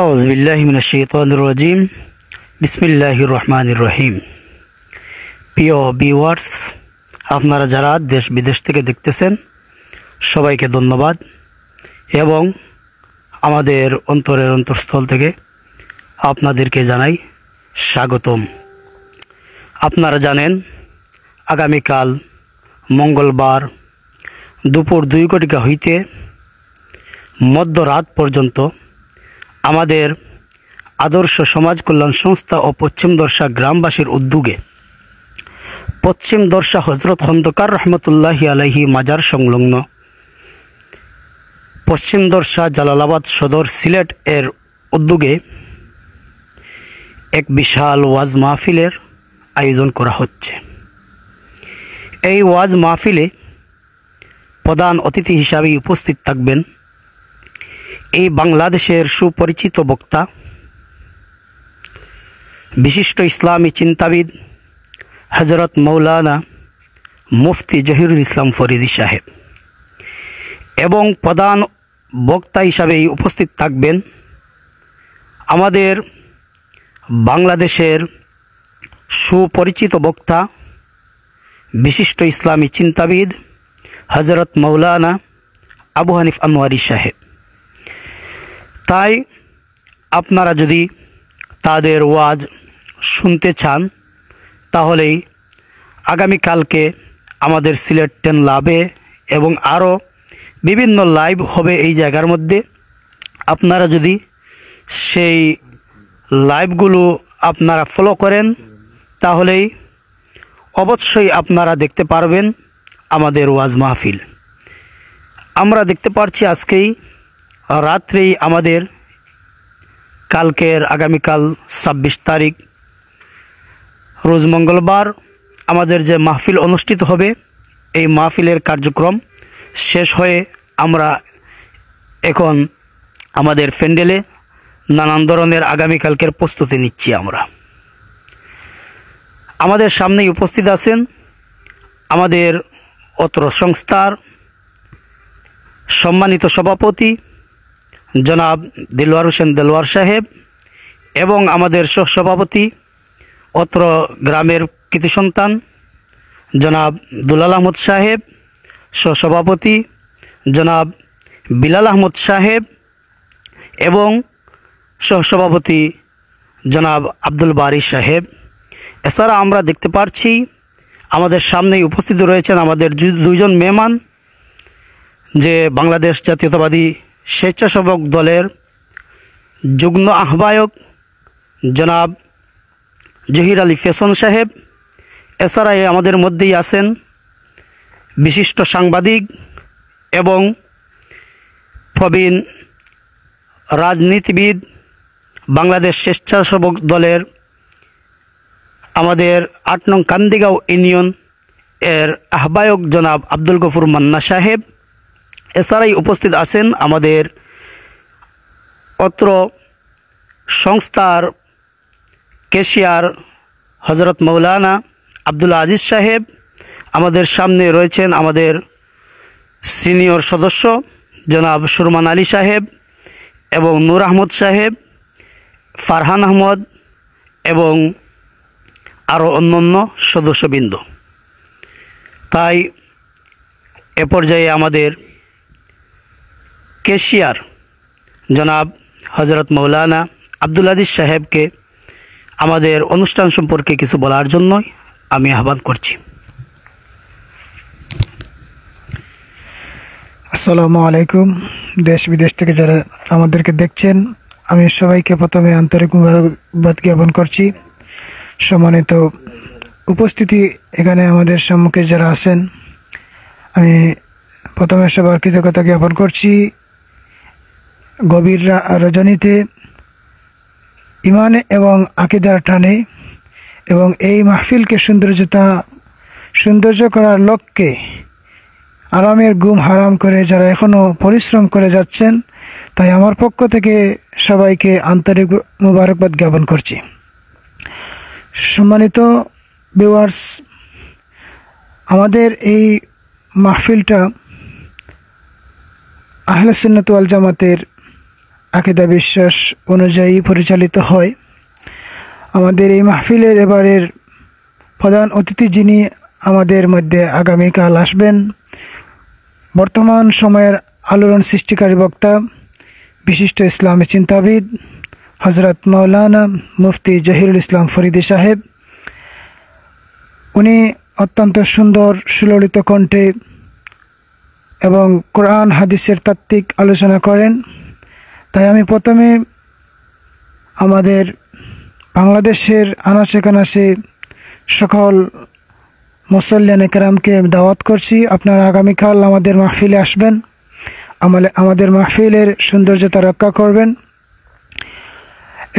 আউযু বিল্লাহি মিনাশ শাইতানির রাজিম। বিসমিল্লাহির রহমানির রহিম। প্রিয় ভিউয়ার্স, আপনারা যারা দেশ বিদেশ থেকে দেখতেছেন সবাইকে ধন্যবাদ এবং আমাদের অন্তরের অন্তঃস্থল থেকে আপনাদেরকে জানাই স্বাগতম। আপনারা জানেন আগামীকাল মঙ্গলবার দুপুর 2 ঘটিকা হইতে মধ্যরাত পর্যন্ত আমাদের আদর্শ সমাজ কল্যাণ সংস্থা ও পশ্চিম দর্শা গ্রামবাসীর উদ্যোগে পশ্চিম দর্শা হজরত খন্দকার রহমতুল্লাহি আলাইহি মাজার সংলগ্ন পশ্চিম দর্শা জালালাবাদ সদর সিলেট এর উদ্যোগে এক বিশাল ওয়াজ মাহফিলের আয়োজন করা হচ্ছে। এই ওয়াজ মাহফিলে প্রধান অতিথি হিসাবে উপস্থিত থাকবেন এই বাংলাদেশের সুপরিচিত বক্তা, বিশিষ্ট ইসলামী চিন্তাবিদ হজরত মৌলানা মুফতি জহিরুল ইসলাম ফরিদি সাহেব এবং প্রধান বক্তা হিসাবে উপস্থিত থাকবেন আমাদের বাংলাদেশের সুপরিচিত বক্তা, বিশিষ্ট ইসলামী চিন্তাবিদ হজরত মৌলানা আবু হানিফ আনোয়ারি সাহেব। তাই আপনারা যদি তাদের ওয়াজ শুনতে চান তাহলেই আগামীকালকে আমাদের সিলেট 10 লাভে এবং আরও বিভিন্ন লাইভ হবে এই জায়গার মধ্যে। আপনারা যদি সেই লাইভগুলো আপনারা ফলো করেন তাহলেই অবশ্যই আপনারা দেখতে পারবেন আমাদের ওয়াজ মাহফিল। আমরা দেখতে পাচ্ছি আজকেই রাত্রেই আমাদের আগামীকাল 26 তারিখ রোজ মঙ্গলবার আমাদের যে মাহফিল অনুষ্ঠিত হবে, এই মাহফিলের কার্যক্রম শেষ হয়ে আমরা এখন আমাদের প্যান্ডেলে নানান ধরনের আগামীকালকের প্রস্তুতি নিচ্ছি। আমাদের সামনেই উপস্থিত আছেন আমাদের অত্র সংস্থার সম্মানিত সভাপতি জনাব দিলওয়ার হোসেন দেলোয়ার সাহেব এবং আমাদের সহসভাপতি অত্র গ্রামের কৃতি সন্তান জনাব দুলাল আহমদ সাহেব, সহসভাপতি জনাব বিলাল আহমদ সাহেব এবং সহসভাপতি জনাব আব্দুল বারি সাহেব। এছাড়া আমরা দেখতে পাচ্ছি আমাদের সামনেই উপস্থিত রয়েছেন আমাদের দুইজন মেহমান, যে বাংলাদেশ জাতীয়তাবাদী স্বেচ্ছাসেবক দলের যুগ্ম আহ্বায়ক জনাব জহির আলী ফেশন সাহেব। এছাড়া আমাদের মধ্যেই আছেন বিশিষ্ট সাংবাদিক এবং প্রবীণ রাজনীতিবিদ, বাংলাদেশ স্বেচ্ছাসেবক দলের আমাদের 8 নং কান্দিগাঁও ইউনিয়ন এর আহ্বায়ক জনাব আব্দুল গফুর মান্না সাহেব। এছাড়াই উপস্থিত আছেন আমাদের অত্র সংস্থার ক্যাশিয়ার হজরত মৌলানা আব্দুল আজিজ সাহেব। আমাদের সামনে রয়েছেন আমাদের সিনিয়র সদস্য জনাব সুরমান আলী সাহেব এবং নূর আহমদ সাহেব, ফারহান আহমদ এবং আরও অন্যান্য সদস্যবৃন্দ। তাই এ পর্যায়ে আমাদের ক্যাশিয়ার জনাব হজরত মৌলানা আব্দুল আজিজ সাহেবকে আমাদের অনুষ্ঠান সম্পর্কে কিছু বলার জন্য আমি আহ্বান করছি। আসসালামু আলাইকুম। দেশ বিদেশ থেকে যারা আমাদেরকে দেখছেন, আমি সবাইকে প্রথমে আন্তরিক মুবারকবাদ জ্ঞাপন করছি। সম্মানিত উপস্থিতি এখানে আমাদের সম্মুখে যারা আছেন, আমি প্রথমে সবার কৃতজ্ঞতা জ্ঞাপন করছি। গভীর রজনীতে ইমান এবং আকিদার টানে এবং এই মাহফিলকে সৌন্দর্য করার লক্ষ্যে আরামের ঘুম হারাম করে যারা এখনও পরিশ্রম করে যাচ্ছেন, তাই আমার পক্ষ থেকে সবাইকে আন্তরিক মুবারকবাদ জ্ঞাপন করছি। সম্মানিত ভিউয়ার্স, আমাদের এই মাহফিলটা আহলে সুন্নাত ওয়াল জামাতের আকিদা বিশ্বাস অনুযায়ী পরিচালিত হয়। আমাদের এই মাহফিলের এবারের প্রধান অতিথি যিনি আমাদের মধ্যে আগামীকাল আসবেন, বর্তমান সময়ের আলোড়ন সৃষ্টিকারী বক্তা, বিশিষ্ট ইসলামী চিন্তাবিদ হজরত মাওলানা মুফতি জহিরুল ইসলাম ফরিদি সাহেব। উনি অত্যন্ত সুন্দর সুললিত কণ্ঠে এবং কোরআন হাদিসের তাত্ত্বিক আলোচনা করেন। তাই আমি প্রথমে আমাদের বাংলাদেশের আনাচে কানাচে সকল মুসল্লিয়ান কেরামকে দাওয়াত করছি, আপনারা আগামীকাল আমাদের মাহফিলে আসবেন, আমাদের মাহফিলের সৌন্দর্যতা রক্ষা করবেন।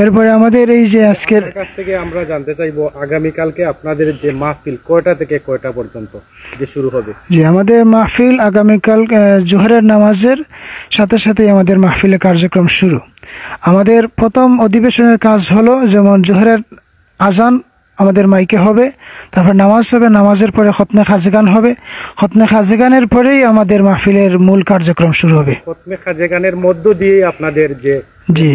এরপরে আমাদের এই যে আজকের কাছ থেকে আমরা জানতে চাইবো আগামীকালকে আপনাদের যে মাহফিল কয়টা থেকে কয়টা পর্যন্ত যে শুরু হবে? যে আমাদের মাহফিল আগামীকাল জোহরের নামাজের সাথে সাথেই আমাদের মাহফিলের কার্যক্রম শুরু। আমাদের প্রথম অধিবেশনের কাজ হলো, যেমন জোহরের আজান আমাদের মাইকে হবে, তারপর নামাজ হবে, নামাজের পরে খতমে খাজেগান হবে, খতমে খাজেগানের পরেই আমাদের মাহফিলের মূল কার্যক্রম শুরু হবে। খতমে খাজেগানের মধ্য দিয়ে আপনাদের যে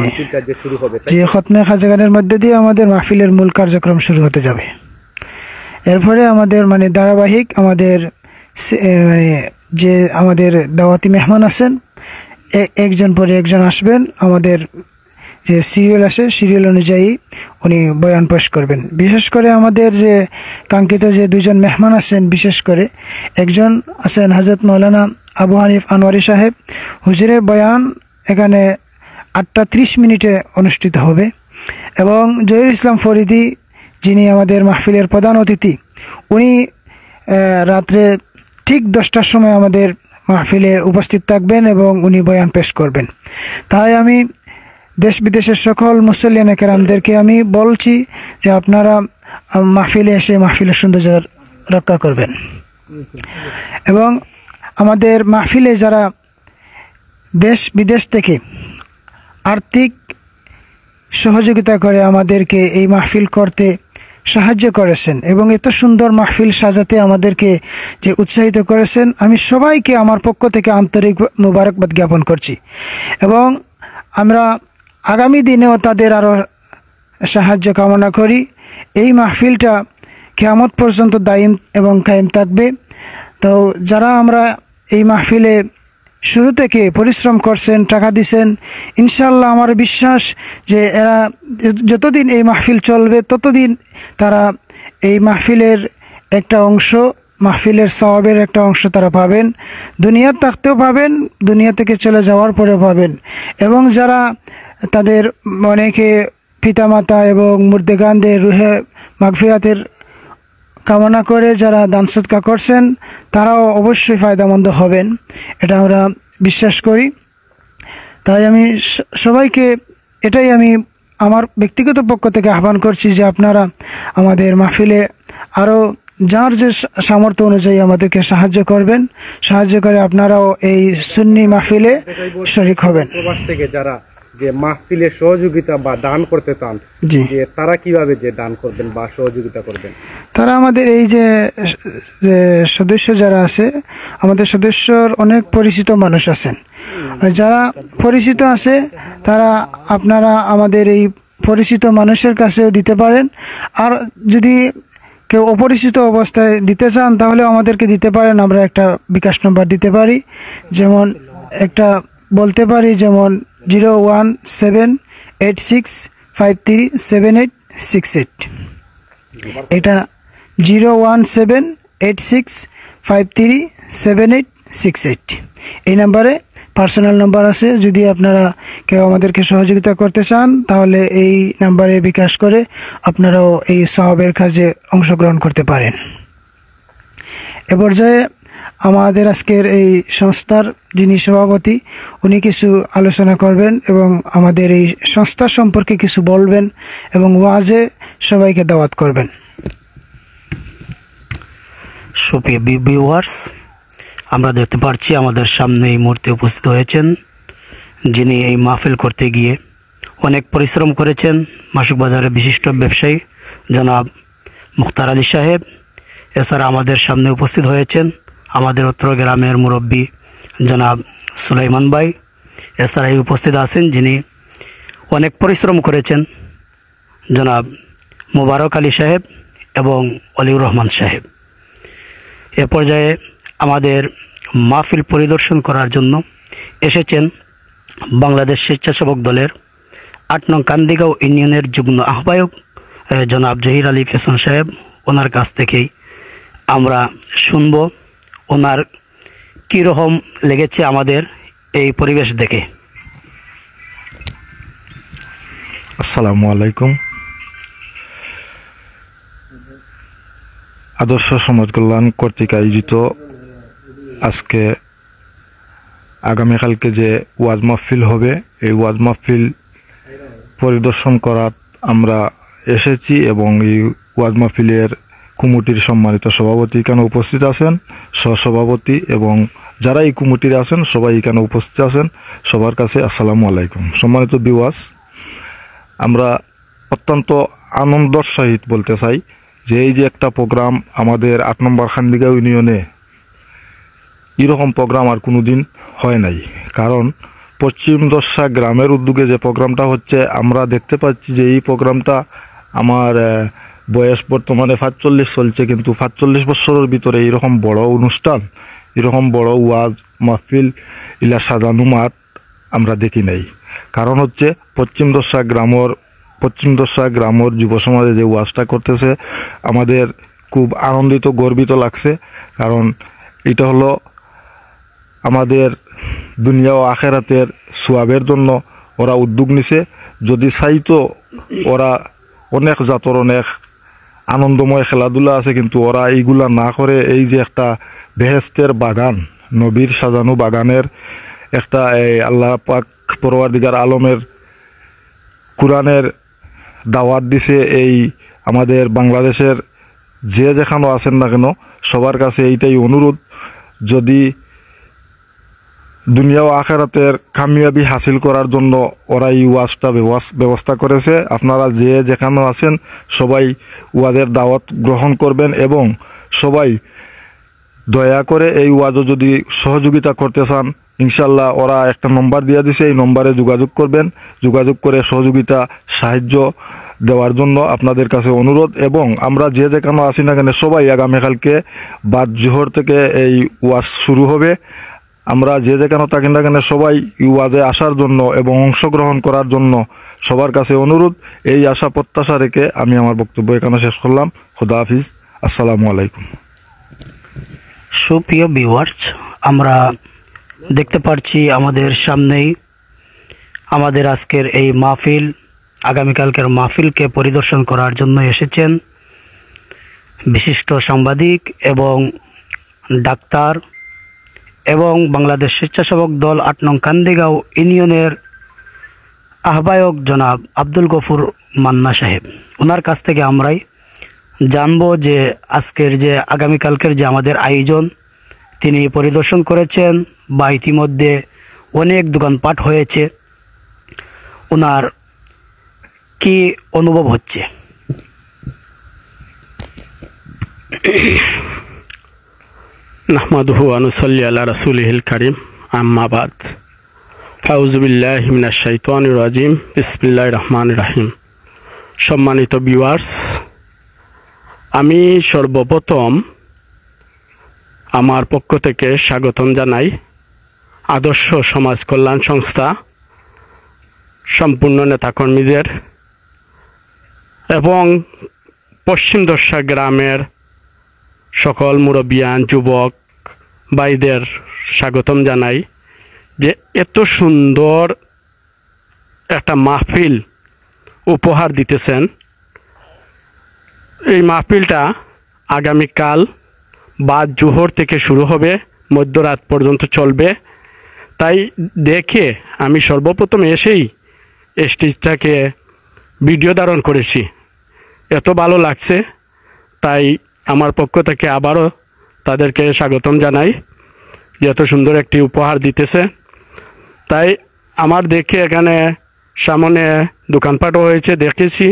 মাহফিলটা যে শুরু হবে, যে খতমে খাজেগানের মধ্যে দিয়ে আমাদের মাহফিলের মূল কার্যক্রম শুরু হতে যাবে। এরপরে আমাদের ধারাবাহিক আমাদের যে আমাদের দাওয়াতি মেহমান আছেন, একজন পরে একজন আসবেন, আমাদের যে সিরিয়াল আসে সিরিয়াল অনুযায়ী উনি বয়ান পেশ করবেন। বিশেষ করে আমাদের যে কাঙ্ক্ষিত যে দুজন মেহমান আছেন, বিশেষ করে একজন আছেন হযরত মাওলানা আবু হানিফ আনোয়ারি সাহেব। হুজুরের বয়ান এখানে 8:30 অনুষ্ঠিত হবে এবং জহিরুল ইসলাম ফরিদি যিনি আমাদের মাহফিলের প্রধান অতিথি, উনি রাত্রে ঠিক 10টার সময় আমাদের মাহফিলে উপস্থিত থাকবেন এবং উনি বয়ান পেশ করবেন। তাই আমি দেশ বিদেশের সকল মুসল্লিয়ান কেরামদেরকে আমি বলছি যে আপনারা মাহফিলে এসে মাহফিলের সৌন্দর্য রক্ষা করবেন এবং আমাদের মাহফিলে যারা দেশ বিদেশ থেকে আর্থিক সহযোগিতা করে আমাদেরকে এই মাহফিল করতে সাহায্য করেছেন এবং এত সুন্দর মাহফিল সাজাতে আমাদেরকে যে উৎসাহিত করেছেন, আমি সবাইকে আমার পক্ষ থেকে আন্তরিক মোবারকবাদ জ্ঞাপন করছি এবং আমরা আগামী দিনেও তাদের আরও সাহায্য কামনা করি। এই মাহফিলটা কিয়ামত পর্যন্ত দায়িম এবং কায়েম থাকবে। তো যারা আমরা এই মাহফিলে শুরু থেকে পরিশ্রম করছেন, টাকা দিছেন, ইনশাআল্লাহ আমার বিশ্বাস যে এরা যতদিন এই মাহফিল চলবে ততদিন তারা এই মাহফিলের একটা অংশ, মাহফিলের সওয়াবের একটা অংশ তারা পাবেন, দুনিয়ার থাকতেও পাবেন, দুনিয়া থেকে চলে যাওয়ার পরেও পাবেন। এবং যারা তাদের অনেকে পিতামাতা এবং মুর্দেগানদের রুহে মাগফিরাতের কামনা করে যারা দান সদকা করছেন, তারাও অবশ্যই ফায়দামন্দ হবেন, এটা আমরা বিশ্বাস করি। তাই আমি সবাইকে এটাই আমি আমার ব্যক্তিগত পক্ষ থেকে আহ্বান করছি যে আপনারা আমাদের মাহফিলে আরও যার যে সামর্থ্য অনুযায়ী আমাদেরকে সাহায্য করবেন, সাহায্য করে আপনারাও এই সুন্নি মাহফিলে শরীক হবেন। প্রবাস থেকে যারা যে মাহফিলের সহযোগিতা বা দান করতে চান, যে তারা কিভাবে যে দান করবেন বা সহযোগিতা করবেন? তারা আমাদের এই যে সদস্য যারা আছে, আমাদের সদস্যর অনেক পরিচিত মানুষ আছেন, যারা পরিচিত আছে তারা আপনারা আমাদের এই পরিচিত মানুষের কাছেও দিতে পারেন। আর যদি কেউ অপরিচিত অবস্থায় দিতে চান তাহলে আমাদেরকে দিতে পারেন, আমরা একটা বিকাশ নম্বর দিতে পারি, যেমন একটা বলতে পারি, যেমন 01786537868। এটা 01786537868 এই নাম্বারে পার্সোনাল নাম্বার আছে। যদি আপনারা কেউ আমাদেরকে সহযোগিতা করতে চান তাহলে এই নাম্বারে বিকাশ করে আপনারাও এই সওয়াবের কাজে অংশগ্রহণ করতে পারেন। এ পর্যায়ে আমাদের আজকের এই সংস্থার যিনি সভাপতি, উনি কিছু আলোচনা করবেন এবং আমাদের এই সংস্থা সম্পর্কে কিছু বলবেন এবং ওয়াজে সবাইকে দাওয়াত করবেন। সুপ্রিয় ভিউয়ার্স, আমরা দেখতে পাচ্ছি আমাদের সামনে এই মুহূর্তে উপস্থিত হয়েছেন যিনি এই মাহফিল করতে গিয়ে অনেক পরিশ্রম করেছেন, মাসুক বাজারের বিশিষ্ট ব্যবসায়ী জনাব মুখতার আলী সাহেব। এছাড়া আমাদের সামনে উপস্থিত হয়েছেন আমাদের উত্তর গ্রামের মুরব্বী জনাব সুলাইমান ভাই, এছাড়াই উপস্থিত আছেন যিনি অনেক পরিশ্রম করেছেন, জনাব মোবারক আলী সাহেব এবং অলিউর রহমান সাহেব। এ পর্যায়ে আমাদের মাহফিল পরিদর্শন করার জন্য এসেছেন বাংলাদেশ স্বেচ্ছাসেবক দলের ৮ নং কান্দিগাঁও ইউনিয়নের যুগ্ম আহ্বায়ক জনাব জহির আলী ফেসন সাহেব। ওনার কাছ থেকেই আমরা শুনব ওনার কীরকম লেগেছে আমাদের এই পরিবেশ দেখে। আসসালামু আলাইকুম। আদর্শ সমাজ কল্যাণ কর্তৃক আয়োজিত আজকে আগামীকালকে যে ওয়াজ মাহফিল হবে, এই ওয়াজ মাহফিল পরিদর্শন করার আমরা এসেছি এবং এই ওয়াজ মাহফিলের কমিটির সম্মানিত সভাপতি এখানে উপস্থিত আছেন, সহসভাপতি এবং যারা এই কমিটির আছেন সবাই এখানে উপস্থিত আছেন। সবার কাছে আসসালামু আলাইকুম। সম্মানিত বিওয়াস, আমরা অত্যন্ত আনন্দর সহিত বলতে চাই যে এই যে একটা প্রোগ্রাম আমাদের ৮ নম্বর কান্দিগাঁও ইউনিয়নে, এরকম প্রোগ্রাম আর কোনো দিন হয় নাই। কারণ পশ্চিম দর্শা গ্রামের উদ্যোগে যে প্রোগ্রামটা হচ্ছে, আমরা দেখতে পাচ্ছি যে এই প্রোগ্রামটা আমার বয়স বর্তমানে ৪৫ চলছে, কিন্তু ৪৫ বছরের ভিতরে এইরকম বড় অনুষ্ঠান, এরকম বড় ওয়াজ মাহফিল ইলা সাজানো মাঠ আমরা দেখি নাই। কারণ হচ্ছে পশ্চিম দর্শা গ্রামের যুব সমাজে যে ওয়াজটা করতেছে আমাদের খুব আনন্দিত গর্বিত লাগছে। কারণ এটা হলো আমাদের দুনিয়া ও আখেরাতের সোয়াবের জন্য ওরা উদ্যোগ নিছে। যদি চাইতো ওরা অনেক জাতর অনেক আনন্দময় খেলাধুলা আছে, কিন্তু ওরা এইগুলা না করে এই যে একটা বেহেস্তের বাগান, নবীর সাজানো বাগানের একটা আল্লাহ পাক পরওয়ারদিগার আলমের কোরআনের দাওয়াত দিছে। এই আমাদের বাংলাদেশের যে যেখানে আছেন না কেন সবার কাছে এইটাই অনুরোধ, যদি দুনিয়া ও আখেরাতের কামিয়াবি হাসিল করার জন্য ওরা এই ওয়াজটা ব্যবস্থা করেছে। আপনারা যে যেখানে আছেন সবাই ওয়াজের দাওয়াত গ্রহণ করবেন এবং সবাই দয়া করে এই ওয়াজও যদি সহযোগিতা করতে চান, ইনশাল্লাহ ওরা একটা নম্বর দিয়ে দিছে, এই নম্বরে যোগাযোগ করবেন। যোগাযোগ করে সহযোগিতা সাহায্য দেওয়ার জন্য আপনাদের কাছে অনুরোধ। এবং আমরা যে যেখানে আছি না কেন সবাই আগামীকালকে বাদ জোহর থেকে এই ওয়াজ শুরু হবে। আমরা যে যেখানে থাকি না কেন সবাই ওয়াজে আসার জন্য এবং অংশগ্রহণ করার জন্য সবার কাছে অনুরোধ। এই আশা প্রত্যাশা রেখে আমি আমার বক্তব্য এখানে শেষ করলাম। খুদা হাফিজ, আসসালামু আলাইকুম। সুপ্রিয় ভিউয়ার্স, আমরা দেখতে পাচ্ছি আমাদের সামনেই আমাদের আজকের এই মাহফিল, আগামীকালকের মাহফিলকে পরিদর্শন করার জন্য এসেছেন বিশিষ্ট সাংবাদিক এবং ডাক্তার এবং বাংলাদেশ স্বেচ্ছাসেবক দল ৮ নং কান্দিগাঁও ইউনিয়নের আহ্বায়ক জনাব আব্দুল গফুর মান্না সাহেব। ওনার কাছ থেকে আমরাই জানবো যে আজকের যে আগামীকালকের যে আমাদের আয়োজন তিনি পরিদর্শন করেছেন বা ইতিমধ্যে অনেক দোকানপাট হয়েছে, ওনার কি অনুভব হচ্ছে। নাহমাদুহু ওয়া নুসাল্লি আলা রাসূলিহিল কারীম, আম্মা বাদ। আউযু বিল্লাহি মিনাশ শাইতানির রাজিম, বিসমিল্লাহির রহমানির রহিম। সম্মানিত ভিউয়ার্স, আমি সর্বপ্রথম আমার পক্ষ থেকে স্বাগতম জানাই আদর্শ সমাজ কল্যাণ সংস্থা সম্পূর্ণ নেতাকর্মীদের এবং পশ্চিম দর্শা গ্রামের সকল মুরব্বিয়ান যুবক ভাইদের স্বাগতম জানাই যে এত সুন্দর একটা মাহফিল উপহার দিতেছেন। এই মাহফিলটা আগামীকাল বাদ জোহর থেকে শুরু হবে, মধ্যরাত পর্যন্ত চলবে। তাই দেখে আমি সর্বপ্রথম এসেই স্টেজটাকে ভিডিও ধারণ করেছি, এত ভালো লাগছে। তাই আমার পক্ষ থেকে আবারও তাদেরকে স্বাগতম জানাই যে এত সুন্দর একটি উপহার দিতেছে। তাই আমার দেখে এখানে সামনে দোকানপাটও হয়েছে দেখেছি,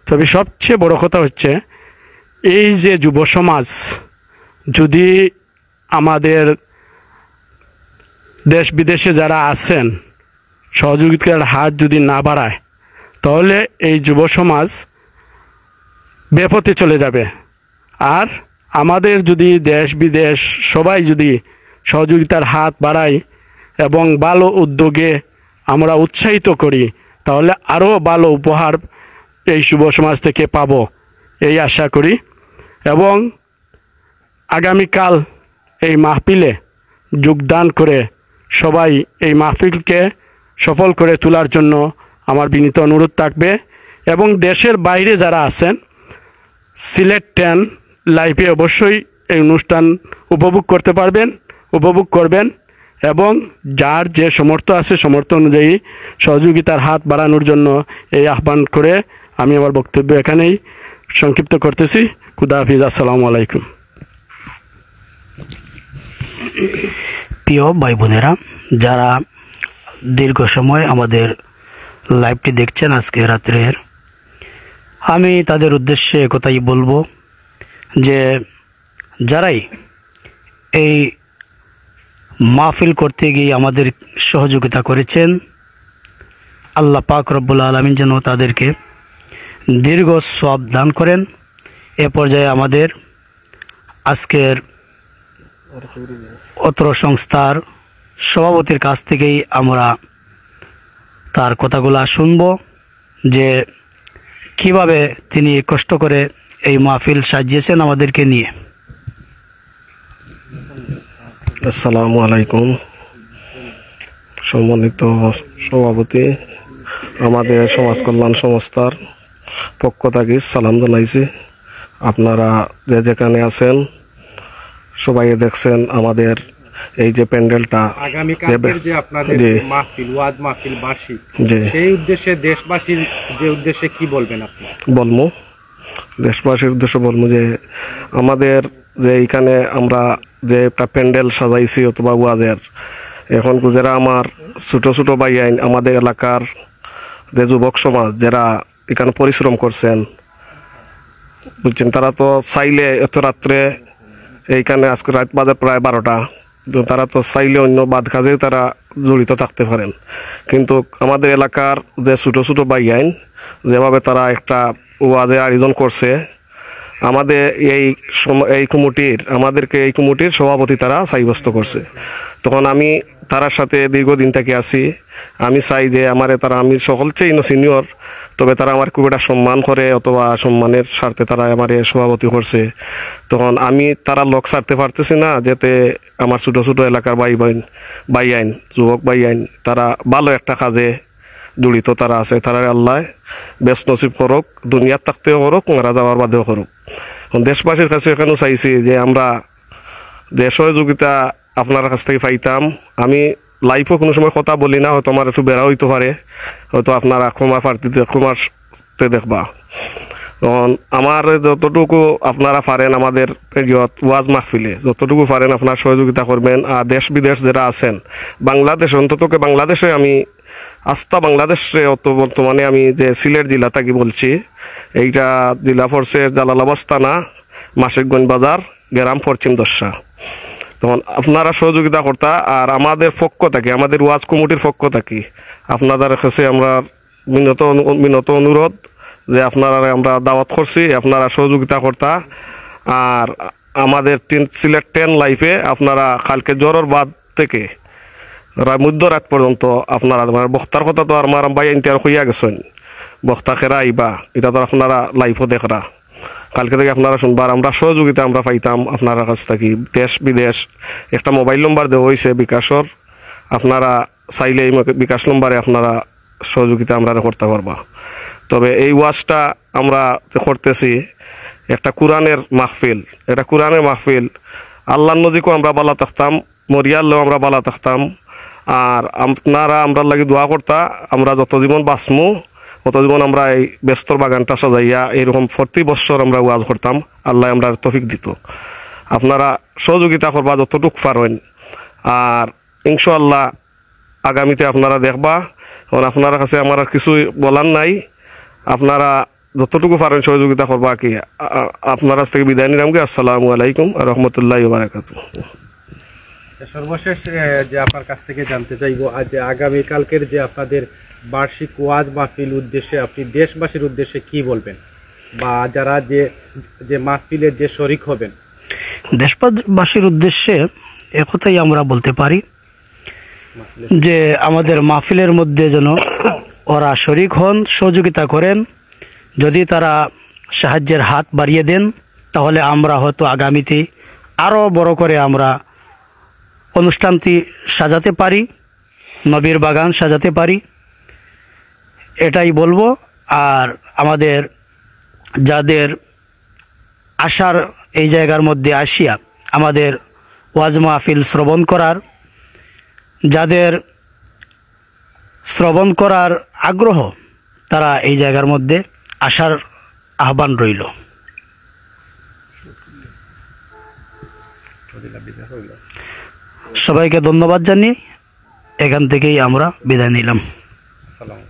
তবে সবচেয়ে বড় কথা হচ্ছে এই যে যুব সমাজ যদি আমাদের দেশ বিদেশে যারা আছেন সহযোগিতার হাত যদি না বাড়ায় তাহলে এই যুব সমাজ বেপথে চলে যাবে। আর আমাদের যদি দেশ বিদেশ সবাই যদি সহযোগিতার হাত বাড়ায় এবং ভালো উদ্যোগে আমরা উৎসাহিত করি তাহলে আরও ভালো উপহার এই যুব সমাজ থেকে পাবো এই আশা করি। এবং আগামীকাল এই মাহফিলে যোগদান করে সবাই এই মাহফিলকে সফল করে তোলার জন্য আমার বিনীত অনুরোধ থাকবে। এবং দেশের বাইরে যারা আছেন সিলেট 10 লাইভে অবশ্যই এই অনুষ্ঠান উপভোগ করবেন এবং যার যে সামর্থ্য আছে সামর্থ্য অনুযায়ী সহযোগিতার হাত বাড়ানোর জন্য এই আহ্বান করে আমি আমার বক্তব্য এখানেই সংক্ষিপ্ত করতেছি। খুদা হাফিজ। আসসালামু আলাইকুম। প্রিয় ভাই বোনেরা, যারা দীর্ঘ সময় আমাদের লাইভটি দেখছেন আজকে রাত্রের, আমি তাদের উদ্দেশ্যে একথাই বলবো যে যারাই এই মাহফিল করতে গিয়ে আমাদের সহযোগিতা করেছেন, আল্লাহ পাক রব্বুল আলামিন যেন তাদেরকে দীর্ঘ সওয়াব দান করেন। এ পর্যায়ে আমাদের আজকের অত্র সংস্থার সভাপতির কাছ থেকেই আমরা তার কথাগুলো শুনব যে কিভাবে তিনি কষ্ট করে এই মাহফিল সাজিয়েছেন আমাদেরকে নিয়ে। আসসালামু আলাইকুম। সম্মানিত সভাপতি, আমাদের সমাজ কল্যাণ সংস্থার পক্ষ থেকে সালাম জানাইছি। আপনারা যে যেখানে আছেন সবাই দেখছেন আমাদের এই যে প্যান্ডেলটা আগামীকালকের যে আপনাদের মাহফিল ওয়াজ মাহফিল বার্ষিক, সেই উদ্দেশ্যে দেশবাসীর যে উদ্দেশ্যে কি বলবেন আপনি? বলবো দেশবাসীর উদ্দেশ্যে বলবো যে আমাদের যে এইখানে আমরা যে একটা প্যান্ডেল সাজাইছি অথবা ওয়াজের, এখন যারা আমার ছোটো ছোটো ভাই আইন আমাদের এলাকার যে যুবক সমাজ যারা এখানে পরিশ্রম করছেন বুঝছেন, তারা তো চাইলে এত রাত্রে এইখানে আজকে রাত বাজে প্রায় 12টা, তারা তো চাইলে অন্য বাদ কাজে তারা জড়িত থাকতে পারেন। কিন্তু আমাদের এলাকার যে ছোটো ছোটো ভাই আইন যেভাবে তারা একটা ওয়াজের আয়োজন করছে, আমাদের এই কমিটির সভাপতি তারা সাব্যস্ত করছে। তখন আমি তার সাথে দীর্ঘদিন থেকে আছি। আমি চাই যে আমি সকল চেয়ে সিনিয়র, তবে তারা আমার খুব একটা সম্মান করে অথবা সম্মানের স্বার্থে তারা আমার সভাপতি করছে। তখন আমি তারা লোক ছাড়তে পারতেছি না, যাতে আমার ছোটো ছোটো এলাকার ভাই আইন যুবক ভাই আইন তারা ভালো একটা কাজে জড়িত তারা আছে। তারা আল্লাহ বেশ নসিব করুক, দুনিয়ার থাকতেও করুক, মারা যাওয়ার বাদেও করুক। দেশবাসীর কাছে এখানেও চাইছি যে আমরা যে সহযোগিতা আপনার কাছ থেকে পাইতাম, আমি লাইফও কোনো সময় কথা বলি না, হয়তো আমার একটু বেড়া হইতে পারে, হয়তো আপনারা ক্ষমাতে দেখবা। আমার যতটুকু আপনারা পারেন আমাদের ওয়াজ মাহফিলে যতটুকু পারেন আপনার সহযোগিতা করবেন। আর দেশ বিদেশ যারা আছেন, বাংলাদেশ অন্ততকে বাংলাদেশে আমি বাংলাদেশে বর্তমানে আমি যে সিলেট জেলা থাকি বলছি, এইটা জেলা ফোর্সের জালালাবাদ থানা মাসিকগঞ্জ বাজার গ্রাম পশ্চিম দশা। তখন আপনারা সহযোগিতা করতা। আর আমাদের পক্ষ থাকি, আমাদের ওয়াজ কমিটির পক্ষ থাকি আপনাদের কাছে আমরা বিনত অনুরোধ যে আপনারা আমরা দাওয়াত করছি, আপনারা সহযোগিতা করতা। আর আমাদের সিলেট 10 লাইফে আপনারা কালকে জোরের বাদ থেকে মধ্যরাত পর্যন্ত আপনারা বক্তার কথা তো আমার ভাই আনতে আর হইয়া গেছেন, বক্তা খেরা আইবা, এটা তো আপনারা লাইফও দেখরা কালকে থেকে আপনারা শুনবার। আমরা সহযোগিতা আমরা পাইতাম আপনার কাছ থেকে। দেশ বিদেশ একটা মোবাইল নম্বর দেওয়া হয়েছে বিকাশর, আপনারা চাইলে এই বিকাশ নম্বরে আপনারা সহযোগিতা আমরা করতে পারবা। তবে এই ওয়াজটা আমরা করতেছি একটা কোরআনের মাহফিল, এটা কোরআনের মাহফিল। আল্লাহর নজিকেও আমরা বালা থাকতাম, মরিয়াল্লেও আমরা বালা থাকতাম। আর আপনারা আমরা লাগি দোয়া করতা, আমরা যত জীবন বাঁচমু অত জীবন আমরা এই ব্যস্তর বাগানটা সাজাইয়া এইরকম প্রতি বছর আমরা ওয়াজ করতাম, আল্লাহ আমরা তৌফিক দিত। আপনারা সহযোগিতা করবা যতটুক পারেন। আর ইনশাআল্লাহ আগামীতে আপনারা দেখবা। আপনার কাছে আমার আর কিছু বলার নাই, আপনারা যতটুকু পারেন সহযোগিতা করবা। কি আপনার কাছ থেকে বিদায় নিলাম। আসসালামু আলাইকুম ওয়া রাহমাতুল্লাহি ওয়া বারাকাতুহু। সর্বশেষ যে আপনার কাছ থেকে জানতে চাইবো আজ যে আগামীকালকের যে আপনাদের বার্ষিক ওয়াজ মাহফিল উদ্দেশ্যে আপনি দেশবাসীর উদ্দেশ্যে কি বলবেন, বা যারা যে যে মাহফিলের যে শরিক হবেন? দেশবাসীর উদ্দেশ্যে একথাই আমরা বলতে পারি যে আমাদের মাহফিলের মধ্যে যেন ওরা শরিক হন, সহযোগিতা করেন। যদি তারা সাহায্যের হাত বাড়িয়ে দেন তাহলে আমরা হয়তো আগামীতে আরও বড় করে আমরা অনুষ্ঠানটি সাজাতে পারি, নবীর বাগান সাজাতে পারি, এটাই বলবো। আর আমাদের যাদের আসার এই জায়গার মধ্যে আসিয়া আমাদের ওয়াজ মাহফিল শ্রবণ করার, যাদের শ্রবণ করার আগ্রহ, তারা এই জায়গার মধ্যে আসার আহ্বান রইল। সবাইকে ধন্যবাদ জানিয়ে এখান থেকেই আমরা বিদায় নিলাম। আসসালামু